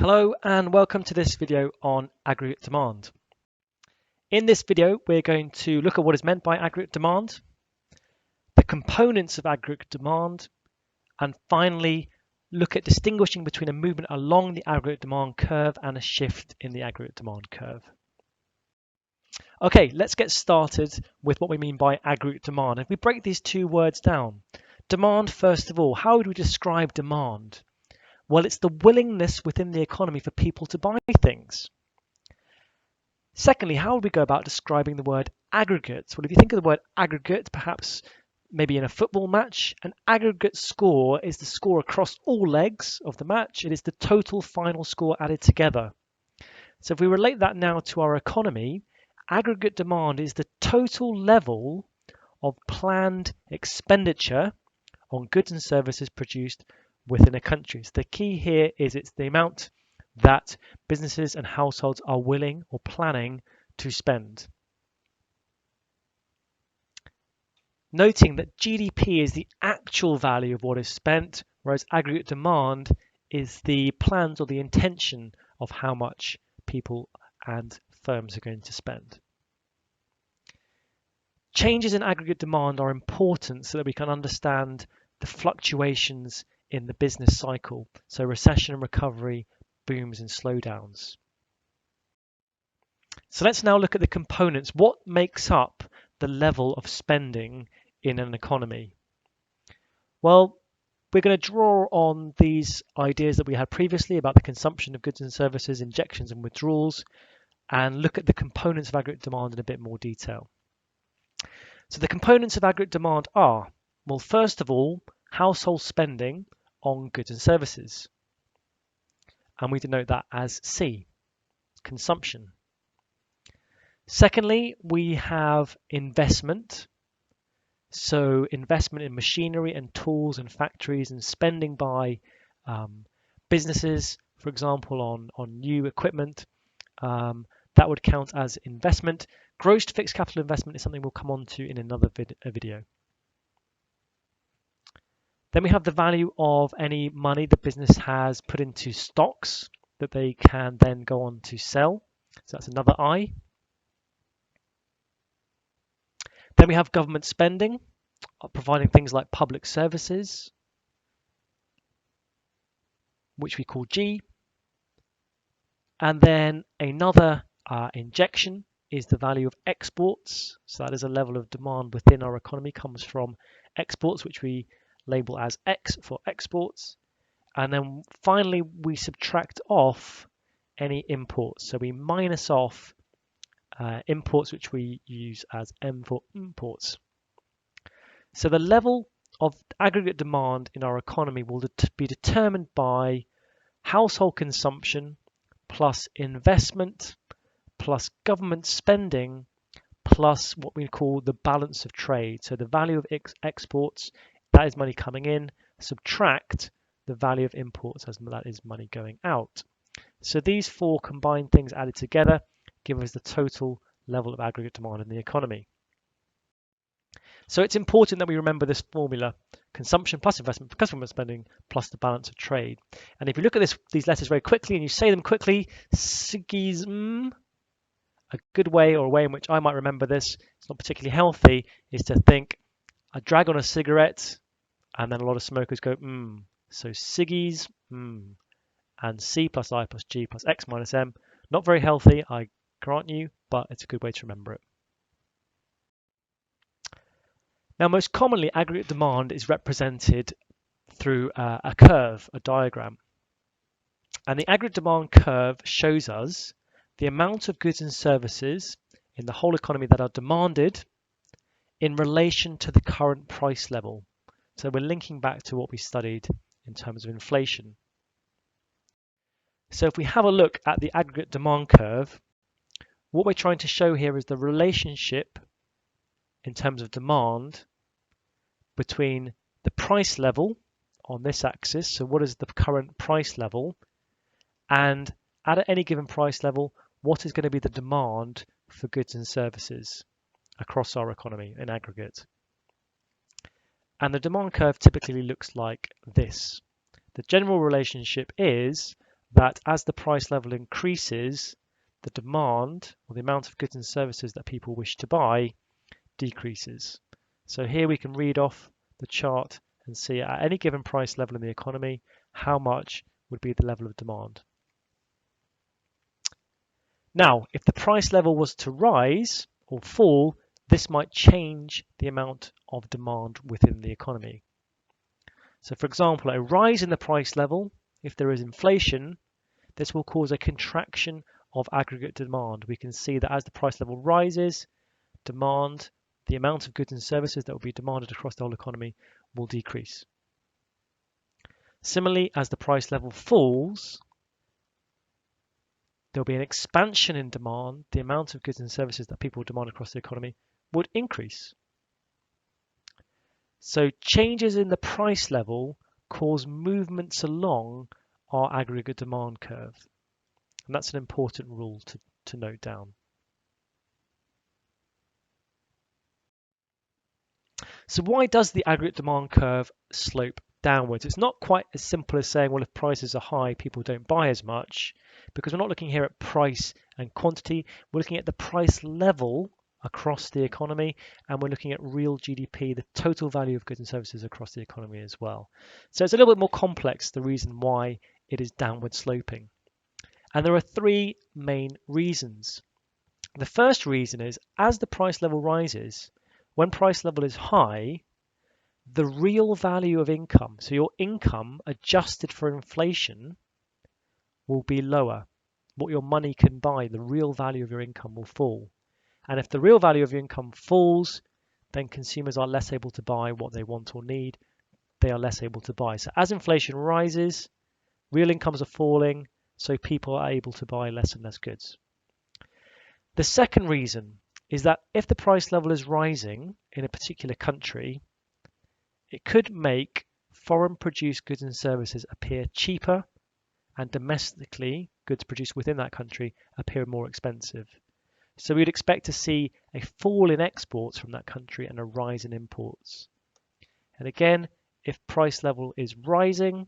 Hello and welcome to this video on aggregate demand. In this video, we're going to look at what is meant by aggregate demand, the components of aggregate demand, and finally look at distinguishing between a movement along the aggregate demand curve and a shift in the aggregate demand curve. Okay, let's get started with what we mean by aggregate demand. If we break these two words down, demand first of all, how would we describe demand? Well, it's the willingness within the economy for people to buy things. Secondly, how would we go about describing the word aggregate? Well, if you think of the word aggregate, perhaps maybe in a football match, an aggregate score is the score across all legs of the match. It is the total final score added together. So if we relate that now to our economy, aggregate demand is the total level of planned expenditure on goods and services produced within a country. So the key here is it's the amount that businesses and households are willing or planning to spend. Noting that GDP is the actual value of what is spent, whereas aggregate demand is the plans or the intention of how much people and firms are going to spend. Changes in aggregate demand are important so that we can understand the fluctuations in the business cycle, so recession and recovery, booms and slowdowns. So let's now look at the components. What makes up the level of spending in an economy? Well, we're going to draw on these ideas that we had previously about the consumption of goods and services, injections and withdrawals, and look at the components of aggregate demand in a bit more detail. So the components of aggregate demand are, well, first of all, household spending on goods and services. And we denote that as C, consumption. Secondly, we have investment. So investment in machinery and tools and factories and spending by businesses, for example, on new equipment, that would count as investment. Gross fixed capital investment is something we'll come on to in another video. Then we have the value of any money the business has put into stocks that they can then go on to sell. So that's another I. Then we have government spending, providing things like public services, which we call G. And then another injection is the value of exports. So that is a level of demand within our economy, comes from exports, which we label as X for exports. And then finally, we subtract off any imports. So we minus off imports, which we use as M for imports. So the level of aggregate demand in our economy will be determined by household consumption plus investment plus government spending plus what we call the balance of trade. So the value of exports, that is money coming in, subtract the value of imports as that is money going out. So these four combined things added together give us the total level of aggregate demand in the economy. So it's important that we remember this formula: consumption plus investment plus government spending plus the balance of trade. And if you look at these letters very quickly and you say them quickly, SIGISM, a good way or a way in which I might remember this, it's not particularly healthy, is to think I drag on a cigarette and then a lot of smokers go, So SIGGIES, and C plus I plus G plus X minus M. Not very healthy, I grant you, but it's a good way to remember it. Now, most commonly, aggregate demand is represented through a curve, a diagram. And the aggregate demand curve shows us the amount of goods and services in the whole economy that are demanded in relation to the current price level. So we're linking back to what we studied in terms of inflation. So if we have a look at the aggregate demand curve, what we're trying to show here is the relationship in terms of demand between the price level on this axis, so what is the current price level, and at any given price level, what is going to be the demand for goods and services across our economy in aggregate. And the demand curve typically looks like this. The general relationship is that as the price level increases, the demand or the amount of goods and services that people wish to buy decreases. So here we can read off the chart and see at any given price level in the economy, how much would be the level of demand. Now, if the price level was to rise or fall, this might change the amount of demand within the economy. So for example, a rise in the price level, if there is inflation, this will cause a contraction of aggregate demand. We can see that as the price level rises, demand, the amount of goods and services that will be demanded across the whole economy will decrease. Similarly, as the price level falls, there'll be an expansion in demand. The amount of goods and services that people demand across the economy would increase. So changes in the price level cause movements along our aggregate demand curve. And that's an important rule to note down. So why does the aggregate demand curve slope downwards? It's not quite as simple as saying, well, if prices are high, people don't buy as much, because we're not looking here at price and quantity. We're looking at the price level across the economy, and we're looking at real GDP, the total value of goods and services across the economy as well. So it's a little bit more complex, the reason why it is downward sloping. And there are three main reasons. The first reason is, as the price level rises, when price level is high, the real value of income, so your income adjusted for inflation, will be lower. What your money can buy, the real value of your income will fall. And if the real value of your income falls, then consumers are less able to buy what they want or need. They are less able to buy. So as inflation rises, real incomes are falling, so people are able to buy less and less goods. The second reason is that if the price level is rising in a particular country, it could make foreign produced goods and services appear cheaper, and domestically goods produced within that country appear more expensive. So we'd expect to see a fall in exports from that country and a rise in imports. And again, if price level is rising,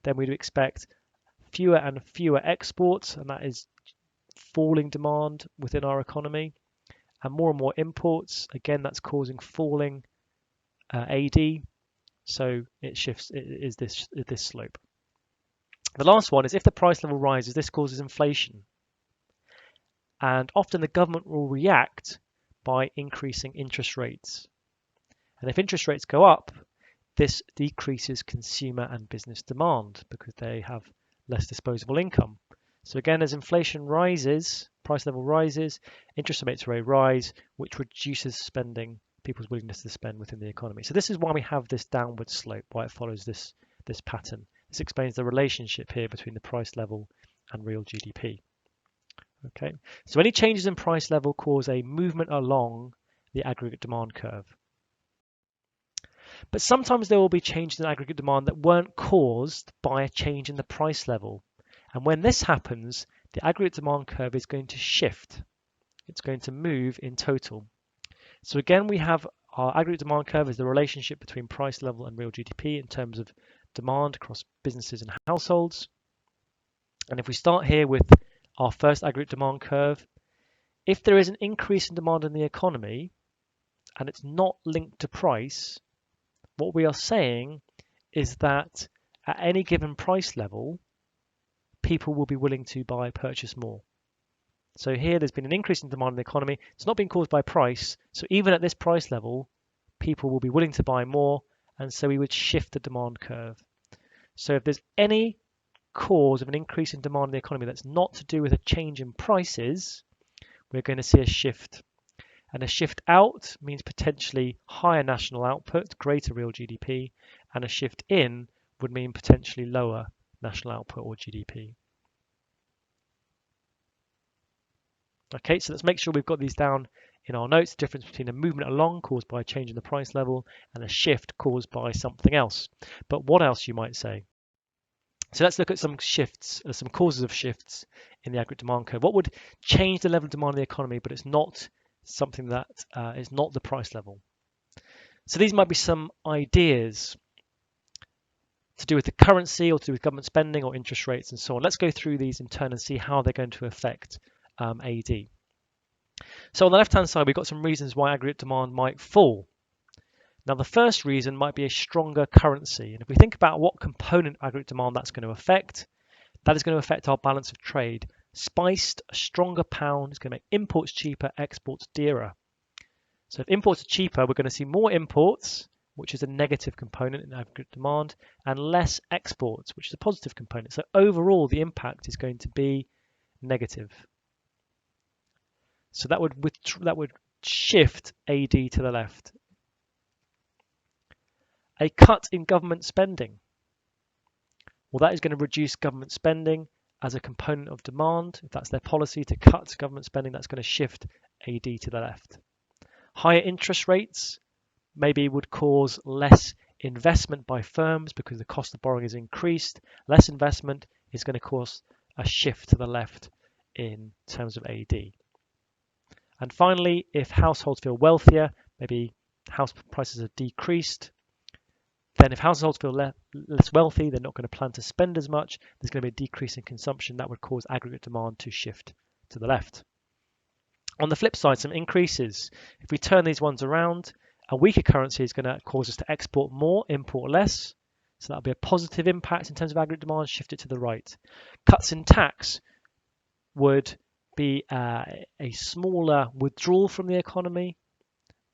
then we'd expect fewer and fewer exports, and that is falling demand within our economy, and more imports. Again, that's causing falling AD, so it shifts. It is this slope. The last one is, if the price level rises, this causes inflation, and often the government will react by increasing interest rates. And if interest rates go up, this decreases consumer and business demand because they have less disposable income. So again, as inflation rises, price level rises, interest rates may rise, which reduces spending, people's willingness to spend within the economy. So this is why we have this downward slope, why it follows this pattern. This explains the relationship here between the price level and real GDP. Okay, so any changes in price level cause a movement along the aggregate demand curve. But sometimes there will be changes in aggregate demand that weren't caused by a change in the price level. And when this happens, the aggregate demand curve is going to shift. It's going to move in total. So again, we have our aggregate demand curve as the relationship between price level and real GDP in terms of demand across businesses and households. And if we start here with our first aggregate demand curve, if there is an increase in demand in the economy and it's not linked to price, what we are saying is that at any given price level, people will be willing to purchase more. So here there's been an increase in demand in the economy. It's not been caused by price. So even at this price level, people will be willing to buy more. And so we would shift the demand curve. So if there's any cause of an increase in demand in the economy that's not to do with a change in prices, we're going to see a shift. And a shift out means potentially higher national output, greater real GDP, and a shift in would mean potentially lower national output or GDP. Okay, so let's make sure we've got these down in our notes, the difference between a movement along caused by a change in the price level and a shift caused by something else. But what else, you might say? So let's look at some shifts, some causes of shifts in the aggregate demand curve. What would change the level of demand in the economy, but it's not something that is not the price level? So these might be some ideas. to do with the currency or to do with government spending or interest rates and so on. Let's go through these in turn and see how they're going to affect AD. So on the left-hand side, we've got some reasons why aggregate demand might fall. Now, the first reason might be a stronger currency. And if we think about what component of aggregate demand that's going to affect, that is going to affect our balance of trade. Spiced, a stronger pound is going to make imports cheaper, exports dearer. So if imports are cheaper, we're going to see more imports, which is a negative component in aggregate demand, and less exports, which is a positive component. So overall, the impact is going to be negative. So that would shift AD to the left. A cut in government spending. Well, that is going to reduce government spending as a component of demand. If that's their policy to cut government spending, that's going to shift AD to the left. Higher interest rates maybe would cause less investment by firms because the cost of borrowing is increased. Less investment is going to cause a shift to the left in terms of AD. And finally, if households feel wealthier, maybe house prices have decreased, then if households feel less wealthy, they're not going to plan to spend as much. There's going to be a decrease in consumption that would cause aggregate demand to shift to the left. On the flip side, some increases. If we turn these ones around, a weaker currency is going to cause us to export more, import less. So that'll be a positive impact in terms of aggregate demand, shift it to the right. Cuts in tax would be a smaller withdrawal from the economy,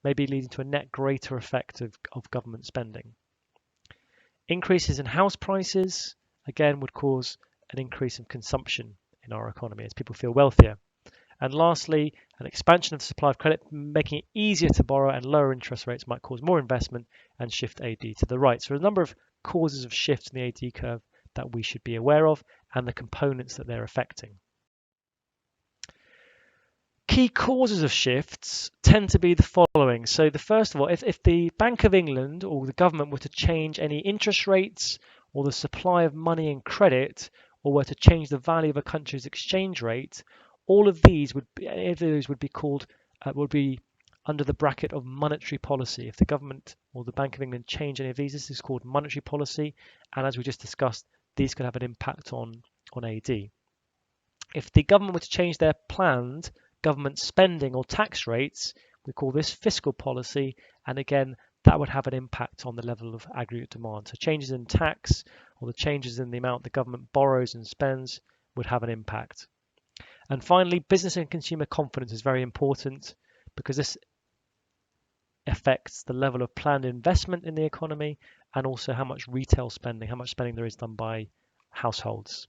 maybe leading to a net greater effect of government spending. Increases in house prices, again, would cause an increase in consumption in our economy as people feel wealthier. And lastly, an expansion of the supply of credit, making it easier to borrow, and lower interest rates might cause more investment and shift AD to the right. So a number of causes of shifts in the AD curve that we should be aware of and the components that they're affecting. Key causes of shifts tend to be the following. So the first of all, if the Bank of England or the government were to change any interest rates or the supply of money and credit, or were to change the value of a country's exchange rate, all of these would be called would be under the bracket of monetary policy. If the government or the Bank of England change any of these, this is called monetary policy, and as we just discussed, these could have an impact on AD. If the government were to change their planned government spending or tax rates, we call this fiscal policy, and again, that would have an impact on the level of aggregate demand. So changes in tax or the changes in the amount the government borrows and spends would have an impact. And finally, business and consumer confidence is very important because this affects the level of planned investment in the economy and also how much retail spending, how much spending there is done by households.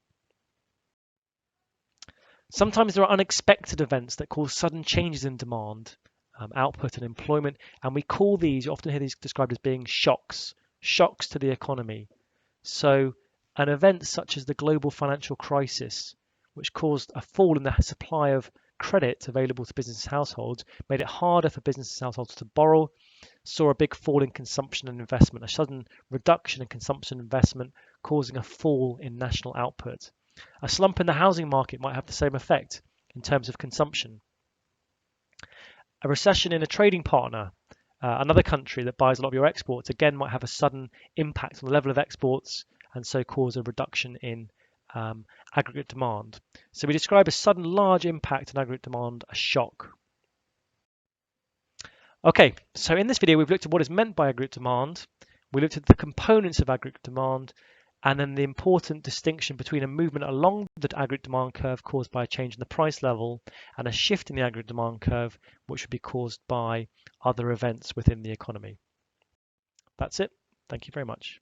Sometimes there are unexpected events that cause sudden changes in demand, output and employment, and we call these, you often hear these described as being shocks to the economy. So an event such as the global financial crisis, which caused a fall in the supply of credit available to business households, made it harder for business households to borrow, saw a big fall in consumption and investment, a sudden reduction in consumption and investment, causing a fall in national output. A slump in the housing market might have the same effect in terms of consumption. A recession in a trading partner, another country that buys a lot of your exports, again might have a sudden impact on the level of exports and so cause a reduction in aggregate demand. So we describe a sudden large impact on aggregate demand, a shock. Okay, so in this video we've looked at what is meant by aggregate demand, we looked at the components of aggregate demand, and then the important distinction between a movement along the aggregate demand curve caused by a change in the price level and a shift in the aggregate demand curve which would be caused by other events within the economy. That's it. Thank you very much.